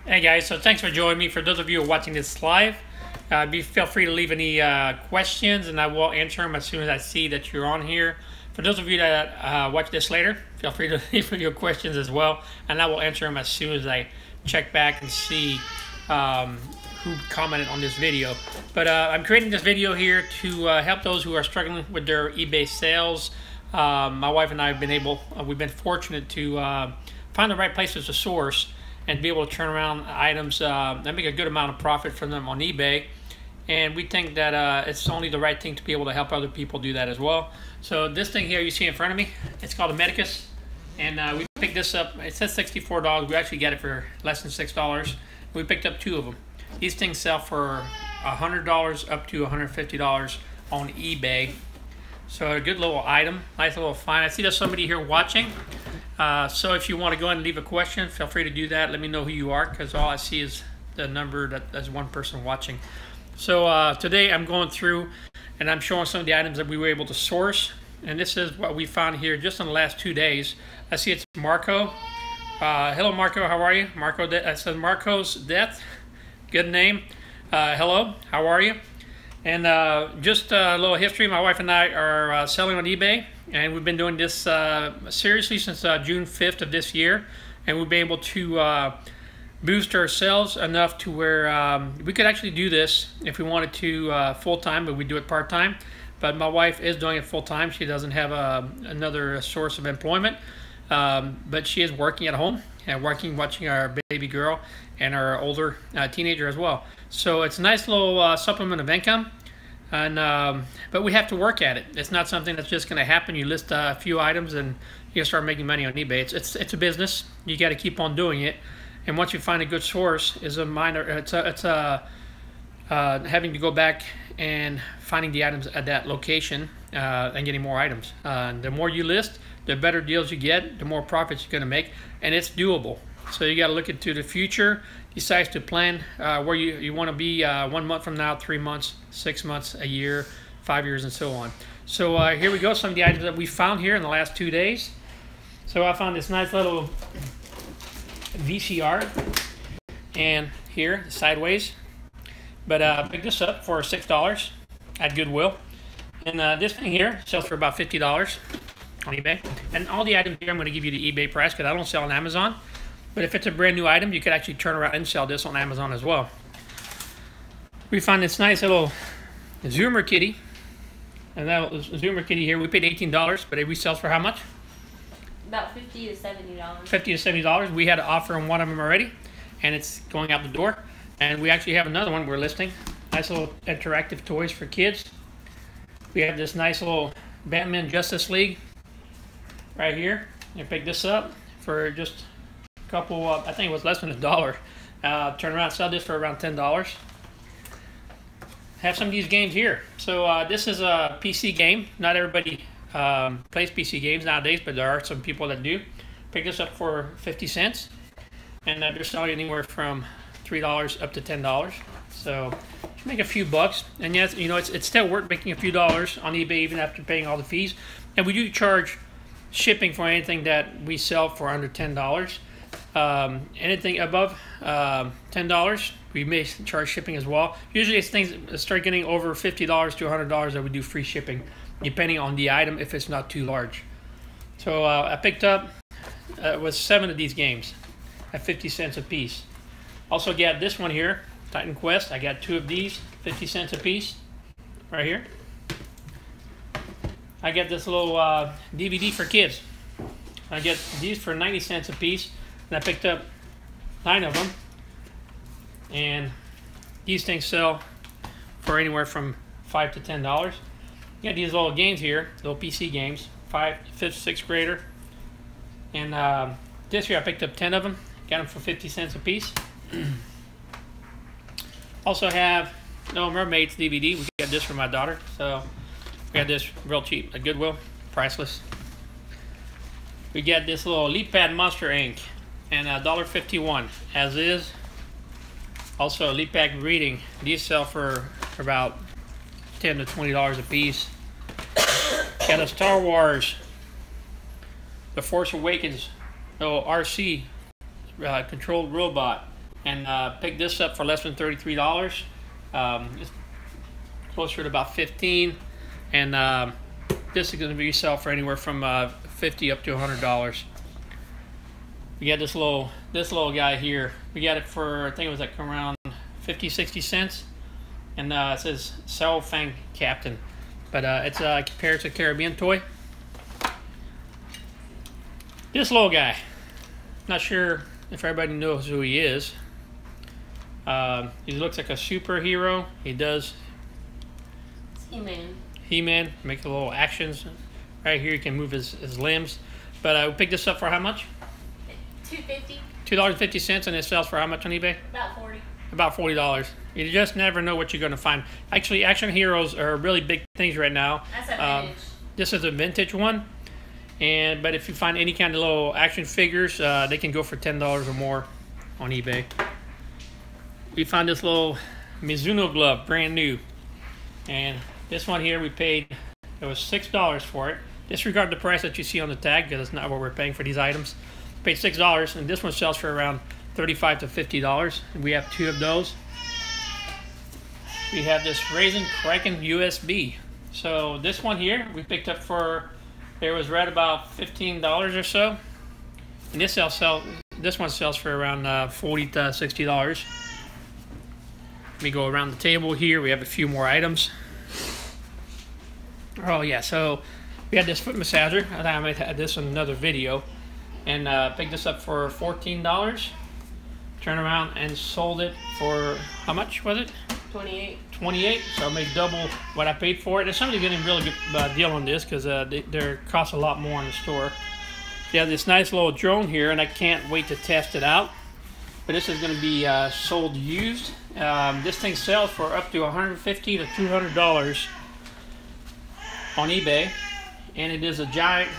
Hey guys, so thanks for joining me. For those of you who are watching this live, feel free to leave any questions and I will answer them as soon as I see that you're on here. For those of you that watch this later, feel free to leave your questions as well and I will answer them as soon as I check back and see who commented on this video. But I'm creating this video here to help those who are struggling with their eBay sales. My wife and I have been we've been fortunate to find the right places to source and be able to turn around items and make a good amount of profit from them on eBay. And we think that it's only the right thing to be able to help other people do that as well. So this thing here you see in front of me, it's called a Medicus. And we picked this up, it says $64. We actually got it for less than $6. We picked up 2 of them. These things sell for $100 up to $150 on eBay. So a good little item, nice little find. I see there's somebody here watching. So if you want to go ahead and leave a question, feel free to do that. Let me know who you are, because all I see is the number that there's one person watching. So today I'm going through and I'm showing some of the items that we were able to source. And this is what we found here just in the last 2 days. I see it's Marco. Hello Marco, how are you? Marco, it says Marco's Death. Good name. Hello, how are you? And just a little history, my wife and I are selling on eBay, and we've been doing this seriously since June 5th of this year, and we've been able to boost our sales enough to where we could actually do this if we wanted to full-time, but we do it part-time. But my wife is doing it full-time. She doesn't have another source of employment, but she is working at home and watching our baby girl and our older teenager as well. So it's a nice little supplement of income, and but we have to work at it. It's not something that's just going to happen. You list a few items and you start making money on eBay. It's a business. You got to keep on doing it, and once you find a good source, is a minor. It's having to go back and finding the items at that location and getting more items. The more you list, the better deals you get, the more profits you're going to make, and it's doable. So you got to look into the future, decide to plan where you want to be 1 month from now, 3 months, 6 months, a year, 5 years, and so on. So here we go, some of the items that we found here in the last 2 days. So I found this nice little VCR, and here, sideways. But I picked this up for $6 at Goodwill. And this thing here sells for about $50 on eBay. And all the items here I'm going to give you the eBay price because I don't sell on Amazon. But if it's a brand new item, you could actually turn around and sell this on Amazon as well. We found this nice little Zoomer kitty. And that Zoomer kitty here, we paid $18, but it resells for how much? About $50 to $70. $50 to $70. We had an offer on one of them already, and it's going out the door. And we actually have another one we're listing. Nice little interactive toys for kids. We have this nice little Batman Justice League right here. You pick this up for just a couple, I think it was less than $1. Turn around, sell this for around $10. Have some of these games here. So this is a PC game. Not everybody plays PC games nowadays, but there are some people that do. Pick this up for 50 cents. And they're selling anywhere from $3 up to $10. So you make a few bucks. And yes, you know, it's still worth making a few dollars on eBay even after paying all the fees. And we do charge shipping for anything that we sell for under $10. Anything above $10, we may charge shipping as well. Usually it's things that start getting over $50 to $100 that we do free shipping, depending on the item if it's not too large. So I picked up was 7 of these games at 50 cents a piece. Also got this one here, Titan Quest. I got 2 of these, 50 cents a piece, right here. I got this little DVD for kids. I get these for 90 cents a piece, and I picked up 9 of them. And these things sell for anywhere from $5 to $10. You got these little games here, little PC games, 5th, 6th grader. And this year I picked up 10 of them, got them for 50 cents a piece. Also have No Mermaids DVD. We got this for my daughter, so we got this real cheap at Goodwill, priceless. We got this little Leap Pad Monster Inc. and $1.51 as is. Also Leap Pad Reading. These sell for about $10 to $20 a piece. Got a Star Wars The Force Awakens, RC controlled robot and picked this up for less than $33. It's closer to about 15, and this is going to be sell for anywhere from $50 up to $100. We got this little guy here. We got it for, I think it was like around 50-60 cents, and it says Cell Fang Captain, but it's a Pirates of the Caribbean toy. This little guy, not sure if everybody knows who he is. He looks like a superhero. He does. It's He-Man. He-Man, make a little actions. Right here, he can move his limbs. But we picked this up for how much? $2.50. $2.50, and it sells for how much on eBay? About 40. About $40. You just never know what you're going to find. Actually, action heroes are really big things right now. That's a vintage. This is a vintage one. But if you find any kind of little action figures, they can go for $10 or more on eBay. We found this little Mizuno glove, brand new. And this one here we paid, it was $6 for it. Disregard the price that you see on the tag, because it's not what we're paying for these items. Paid $6, and this one sells for around $35 to $50. And we have two of those. We have this Raisin Kraken USB. So this one here we picked up for, it was right about $15 or so. And this one sells for around $40 to $60. Let me go around the table here. We have a few more items. Oh yeah, so we had this foot massager. I think I might have this in another video. And picked this up for $14. Turned around and sold it for, how much was it? 28. 28. So I made double what I paid for it. And somebody's getting a really good deal on this, because they cost a lot more in the store. They have this nice little drone here, and I can't wait to test it out. But this is going to be sold used. This thing sells for up to $150 to $200 on eBay, and it is a giant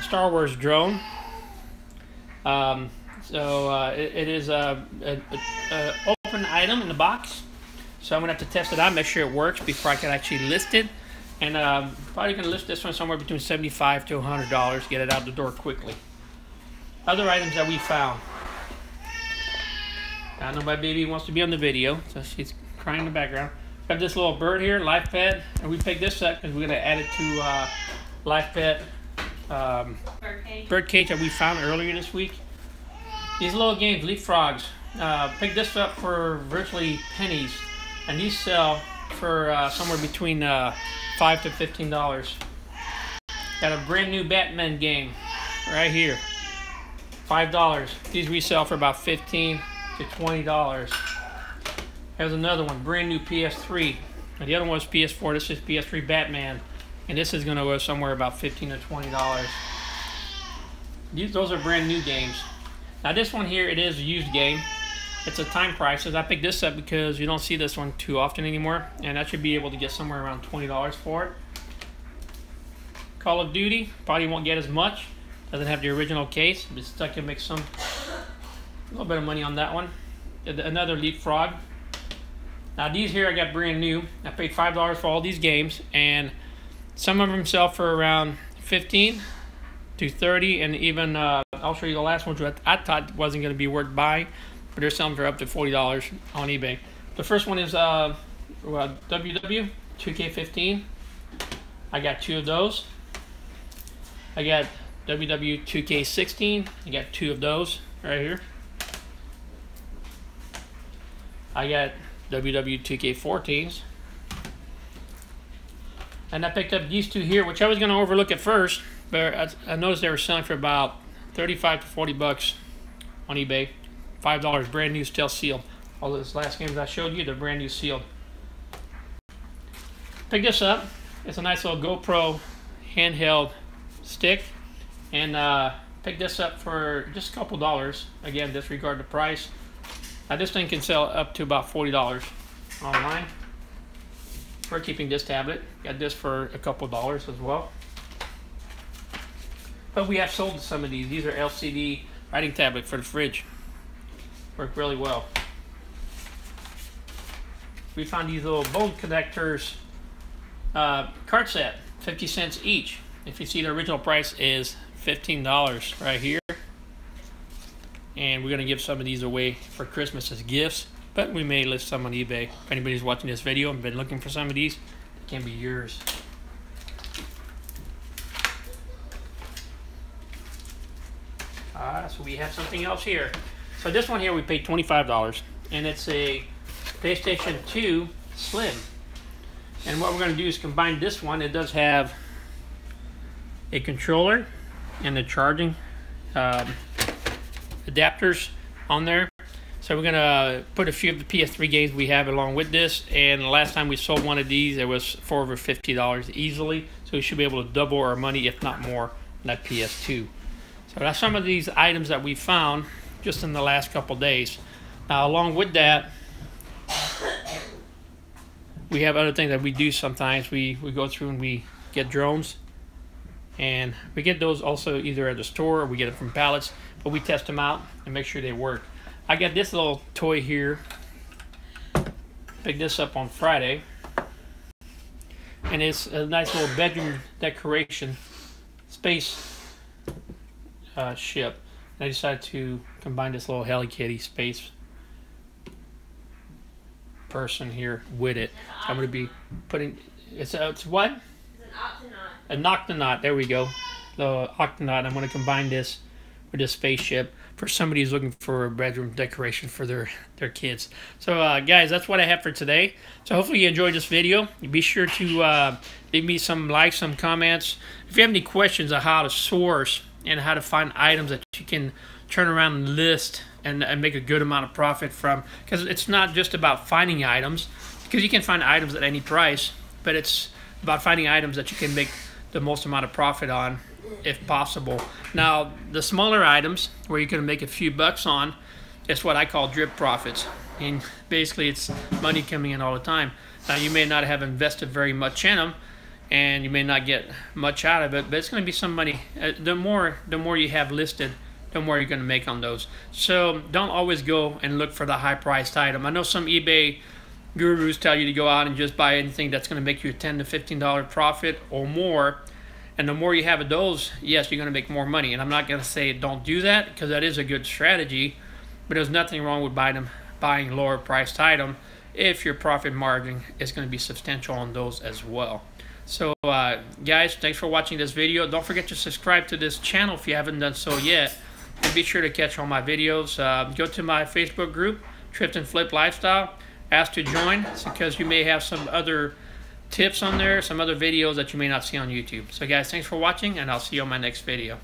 Star Wars drone. It is a open item in the box, so I'm gonna have to test it out, make sure it works before I can actually list it. And probably gonna list this one somewhere between $75 to $100. Get it out the door quickly. Other items that we found. I know my baby wants to be on the video, so she's crying in the background. Got this little bird here, life pet, and we picked this up because we're gonna add it to life pet bird cage that we found earlier this week. These little games, leapfrogs. Picked this up for virtually pennies, and these sell for somewhere between $5 to $15. Got a brand new Batman game right here, $5. These resell for about $15 to $20. Here's another one, brand new PS3. And the other one was PS4. This is PS3 Batman, and this is going to go somewhere about $15 to $20. Those are brand new games. Now this one here, it is a used game. It's a time prices. I picked this up because you don't see this one too often anymore, and I should be able to get somewhere around $20 for it. Call of Duty, probably won't get as much. Doesn't have the original case, but still can make a little bit of money on that one. Another leapfrog. Now these here I got brand new. I paid $5 for all these games, and some of them sell for around $15 to $30, and even I'll show you the last ones that I thought wasn't going to be worth buying, but they're selling for up to $40 on eBay. The first one is WW 2K15. I got two of those. I got WW 2K16. I got two of those right here. I got WW 2K14s. And I picked up these two here, which I was going to overlook at first, but I noticed they were selling for about $35 to $40 on eBay. $5, brand new, still sealed. All those last games I showed you, they're brand new, sealed. Pick this up. It's a nice little GoPro handheld stick, and pick this up for just a couple dollars. Again, disregard the price. Now this thing can sell up to about $40 online. We're keeping this tablet. Got this for a couple dollars as well. But we have sold some of these. These are LCD writing tablet for the fridge. Work really well. We found these little bone connectors card set, 50 cents each. If you see, the original price is $15 right here. and we're going to give some of these away for Christmas as gifts, but we may list some on eBay. If anybody's watching this video and been looking for some of these, they can be yours. So we have something else here. So this one here we paid $25, and it's a PlayStation 2 Slim. And what we're going to do is combine this one. It does have a controller and the charging adapters on there. So we're going to put a few of the PS3 games we have along with this. And the last time we sold one of these, it was for over $50 easily. So we should be able to double our money, if not more, on that PS2. So that's some of these items that we found just in the last couple days. Now, along with that, we have other things that we do sometimes. We go through and we get drones. And we get those also either at the store or we get it from pallets. But we test them out and make sure they work. I got this little toy here. Picked this up on Friday. And it's a nice little bedroom decoration space ship. And I decided to combine this little Hello Kitty space person here with it. So I'm going to be putting, it's what? It's an Octonaut. An Octonaut, there we go. The Octonaut. I'm going to combine this with this spaceship for somebody who's looking for a bedroom decoration for their kids. So guys, that's what I have for today. So hopefully you enjoyed this video. Be sure to leave me some likes, some comments. If you have any questions on how to source and how to find items that you can turn around and list and make a good amount of profit from, because it's not just about finding items, because you can find items at any price, but it's about finding items that you can make the most amount of profit on, if possible. Now, the smaller items where you can make a few bucks on, it's what I call drip profits. And basically, it's money coming in all the time. Now, you may not have invested very much in them, and you may not get much out of it, but it's going to be some money. The more you have listed, the more you're going to make on those. So don't always go and look for the high-priced item. I know some eBay gurus tell you to go out and just buy anything that's going to make you a $10 to $15 profit or more. And the more you have of those, yes, you're going to make more money. And I'm not going to say don't do that, because that is a good strategy. But there's nothing wrong with buying lower-priced item if your profit margin is going to be substantial on those as well. So guys, thanks for watching this video. Don't forget to subscribe to this channel if you haven't done so yet. And be sure to catch all my videos. Go to my Facebook group, Thrift and Flip Lifestyle. Ask to join, because you may have some other tips on there, some other videos that you may not see on YouTube. So guys, thanks for watching, and I'll see you on my next video.